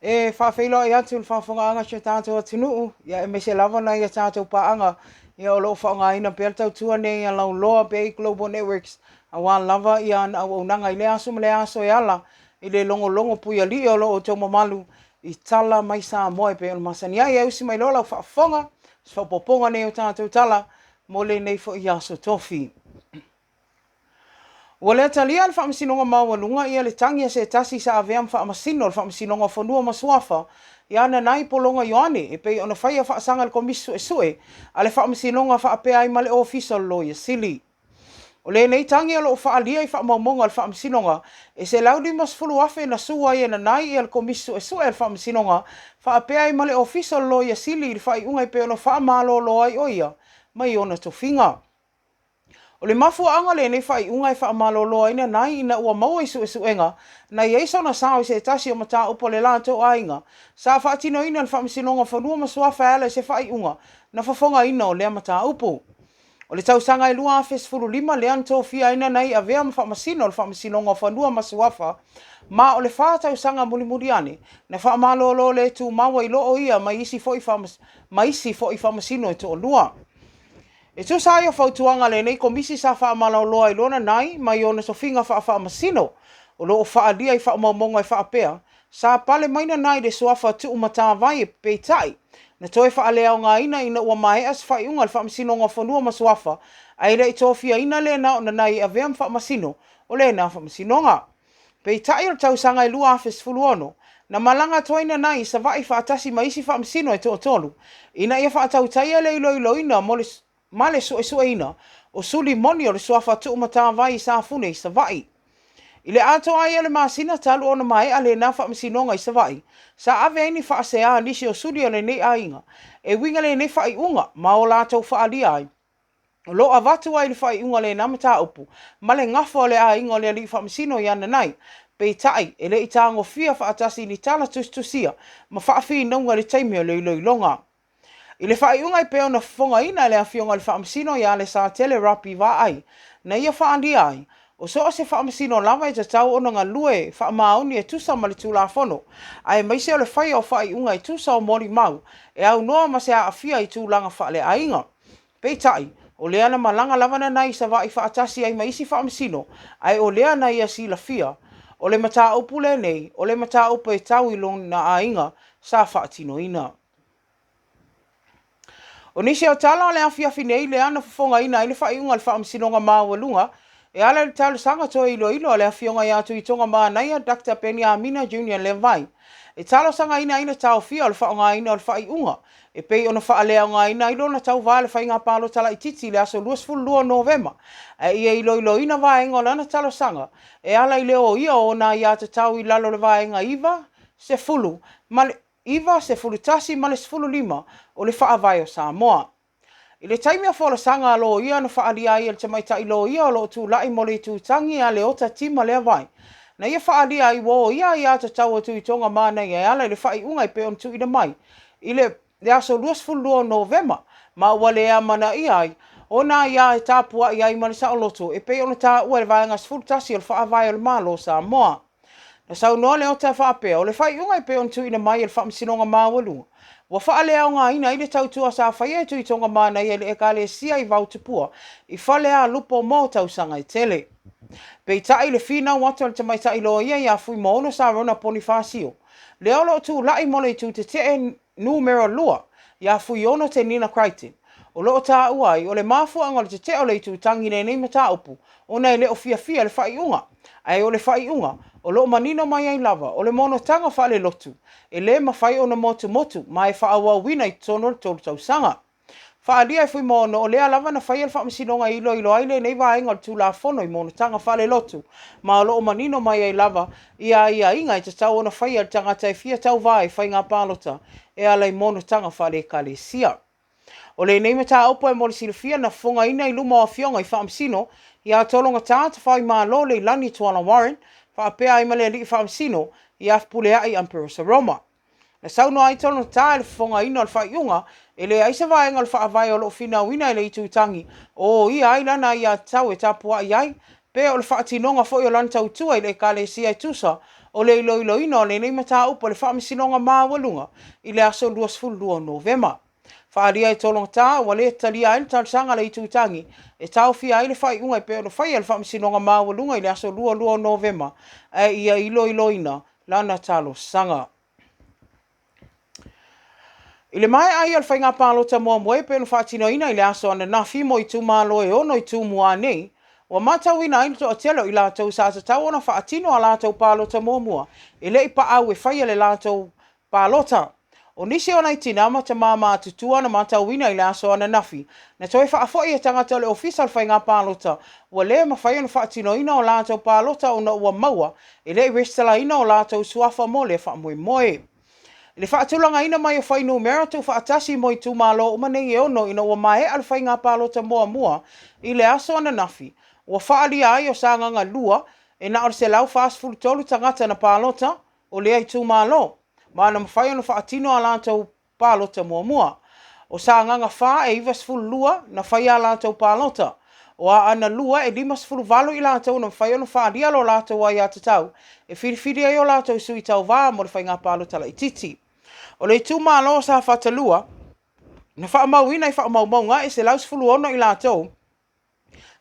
E whawhilo i atu whawhongaanga se tātou atunuu. Ia e me se lava na ia tātou paanga. Ia o lo whaonga ina pēr tau tua nei a lau loa pē Global Networks. A wā lava ia na au nanga i le aso ma le aso e ala. I le longo longo pui a li o lo o tau mamalu. I tala mai sa moe pē on masani. Ai e usi mai lola whawhonga. Whapoponga nei o tātou tala. Mo le nei fo i aso tofi. Ua lea talia le whaamasinonga maualunga ia le tangia se tasi sa avea whaamasino le whaamasinonga whanua masuafa ia na nai polonga Ioane e pei ona whaia whaasanga le komisu e sue a le whaamasinonga whaapea ai ma le official lawyer sili. O le nei tangia lo whaalia i whaamaumonga le whaamasinonga e se laudi mas fulu afe na sua ia na nai ia le komisu e sue le whaamasinonga whaapea ai ma le official lawyer sili le whaiunga i pei ona whaamalo loa i oia mai ona tofinga. O le mafuaanga le nei whai ungai wha amaloloa ina nai ina ua maua isu enga na ieiso na sao se tasi o mata upo le lanto ainga. Sa whaatino ina le whaamisinonga whanua masua whaala se whai unga na whafonga ina o lea mata upo. O le tausanga i lua afes furu lima le anto fia ina nei a vea mawhaamasino le whaamisinonga whanua masuafa ma o le wha tausanga mulimuriane na wha amalolo le tu maua i loo ia maisi fo i whaamasino i to o lua. E tu sa ia fautuanga le nei komisi sa whaamala loa i lona nai mai ona sofinga whaamasino o loo whaalia i whaamaumonga i whaapea sa pale maina nai le suafa tu umata vai e peitai na toe whaalea o ngā ina ua mai as whaiunga le whaamasino ngā whanua masuafa ai rei tofia ina le na o na nai a veam whaamasino o le na whaamasinonga. Peitai o tausanga i lua afes fuluono na malanga toina nai sa vai whaatasi maisi whaamasino e to tolu ina ia whaatautaia le ilo ina male so ina o suli moni o le suafa tu mata vai sa fune i sa vai. I le ato ai ale masina talu ona mai ale na whaamasinonga i sa vai. Sa ave ini whaasea nisi o suli o le nei ainga. E winga le nei whai unga ma o lātou whaalia ai. O lo avatu ai le whai unga le namata upu. Ma le ngafo le ainga o le ali whaamasino i ana nai. Peitai e le itango fia whaatasi ni tala tustusia ma whaafi nonga le taimi o le iloilonga. I le whaiunga i peo na whonga ina le awhionga le whaamasino i ale sa tele rapi wa ai. Na ia whaandia ai. O so o se whaamasino lava i tatau ona ngā lue whaamauni e tusa ma le tūla whono. Ai maise o le whai o whaiunga i tusa o mori mau. E au noa ma se a awhia i tūlanga whaale ainga. Peitai, o lea na malanga lavana nai sa vai whaatasi ai maisi whaamasino. Ai o lea na ia si la fia. O le mata upu le nei, o le mata upu e tau i lon na ainga sa whaatino ina. O nisi o tala o le awhiawhi nei le ana whafonga ina i le whaiunga le whaamasinonga māwalunga, e ala le talo sanga to ilo le awhionga i atu i tonga mā naia Dr. Penny Amina Jr. le vai. E talo sanga ina tau fia o le whaonga ina o le whaiunga, e pei ona whaalea o ngā ina ilo na tau vā le whainga palo tala i titi le aso luas fulu Novema. E ia ilo ina vaenga o le ana talo sanga, e ala i leo ia o na ia te tau i lalo le vaenga iwa, se fulu, iwa se fulu tasi ma le fulu lima o le whaavai o Samoa. I le taimi a whola sanga lo ia na whaalia ia le tamaita i lo ia o lo tu lai mo le tu tangi a le ota tima le vai. Na ia whaalia i wo ia i ata tau atu i tonga mana i ala i le whai unga i pe on tu ina mai. I le aso luas fulu Novema ma ua le amana i ai o na ia e tāpua i ai mani sa o loto e pe ona tā ua le vaenga fulu tasi o le whaavai o le malo Samoa. Na sau noa le o te whaapea, o le whai unga i pe on tu ina mai e le whaamasinonga māwalunga. Wa whaalea o ngā ina i le tautua sa whai e tu i tonga mana i le ekale sia i vautupua, i whalea lupo mō tausanga i tele. Pei tai le whina watu le tamaita i loa ia i a fui mono sa rona Bonifasio. Le olo tu lai mole i tu te te numero lua, i a fui ono te Nina Crichton. O loo tā uai, o le mafua anga le te te o le tu tangi nei mata upu, o nei le o fia le whai unga. Ai o le whai unga, o loo manino mai ai lava, o le mono tanga whale lotu, e le mawhai o na motu mai whaawa wina i tono le tolu tau sanga. Whaalia i fui mono o lea lava na whai al whaamasinonga ilo aile nei vaenga le tūla whono i mono tanga whale lotu, ma o loo manino mai ai lava, ia inga i te tau o na whai al tangata e fia tau vai whai ngā pālota, e ala i mono tanga whale kale sia. O le nei mata opo e mole silafia na fonga ina i luma o fionga i whaamasino, i a tolonga tāta whai mā lo le lani tuala Warren, whaapea i male li whaamasino, i a whapulea i Emperor Roma. Na sauno ai tolonga tā le fonga ina o le whaiunga, e le aisa vaenga le whaavai o lo fina wina i le itu tangi, o i ai lana i a tau e tāpua i ai, pe o le whaatinonga fo i o lani tau tua i le kale sia i tusa, o le iloiloina o le nei mata upo le whaamisinonga māwalunga i le aso 22 Novema. Whaaria e tolongata wa le talia ai talsanga le itutangi e tau fia ai le whai unga i peo le whai le whaamisinonga māwalunga i le aso 22 Novema e ia iloiloina lana talo sanga. I le mai ai al whainga pālota mua moe pēnu whaatinoina i le aso ana nafi mo i tūmālo e ono i tūmua nei, wa matauina ai to atelo i lātou sa tau ona whaatino a lātou pālota mua i le i pa au e whaia le lātou pālota. O nisi ona i tina ma te māma tutua na matauina i le aso ana nafi, na toi whaafoi e tangata le official whainga pālota, wa le ma whaia na whaatinoina o lātou pālota o na ua maua, i le i restalaina o lātou suafa mo le whaamoe moe. Le whaatulanga ina mai o whai numera tu whaatasi mo i tūmālo o manei e ono ina ua mae al whainga pālota mua i le aso ana nafi. Ua whaali ai o sānganga lua e na or se lau fast food tolu tangata na pālota o lea i tūmālo. Mana mawhai ono whaatino a lātou pālota mua. O sānganga wha e ivas fulu lua na whai a lātou pālota. O a ana lua e limas fulu valu i lātou na mawhai ono whaali alo lātou ai a tatau. E whiriwhiri ai o lātou sui tau wā mo le whainga pālota la i titi. O le tūmālo sa whatalua, na whaamauina i whaamaumaunga e se laus fulu ono i lātou.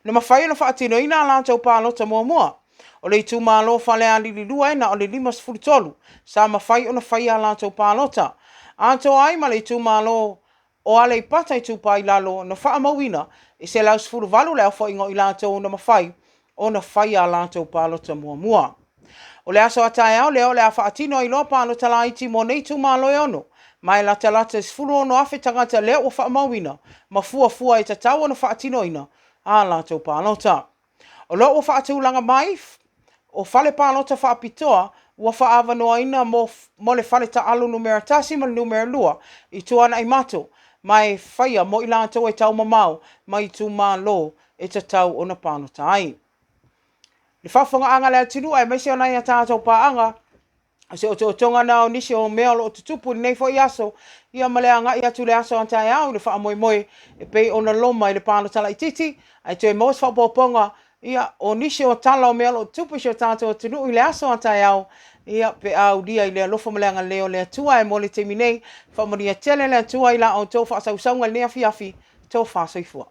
Na mawhai na whaatino ina lātou pālota mua. O le tūmālo whale a lililua ina o le limas fulu tolu, sa mawhai ona whai a lātou pālota. Anto ai ma le tūmālo o ale i pata i tūpai lalo na whaamauina e se laus fulu valu leo whaingo i lātou na mawhai ona whai a lātou pālota mua. O le aso atai au leo le a whaatino i loa pālota la iti mo nei tūmālo e ono. Mai la talata sfulu ono afe tangata leo o whaamauina, ma fua e tatau ono whaatino ina a lātou pālota. O lo o whaatulanga mai, o whale pālota whaapitoa, ua whaavanoa ina mo le whale ta alu numera tasi ma numera lua, i tuana i mato, mai whaia mo i lātou e tau mamau, mai tūmālo e tatau ona pālota ai. Le whawhanga anga lea tinua e meise o nai a tātou pāanga, se o tonga nao nisi o mea lo o tutupu nei fo i aso, ia malea nga i atu le aso antai au, le wha moe e pei ona loma i le pālota la i titi, ai tue mos whapoponga, ia o nisi o tala o mea lo o tupu si o tātou tunu i le aso antai au, ia pe au dia i le alofa malea nga leo lea tua e mo le temi nei, wha moria tele lea tua i la o tau wha sausaunga lea fiafi, tau wha soifua.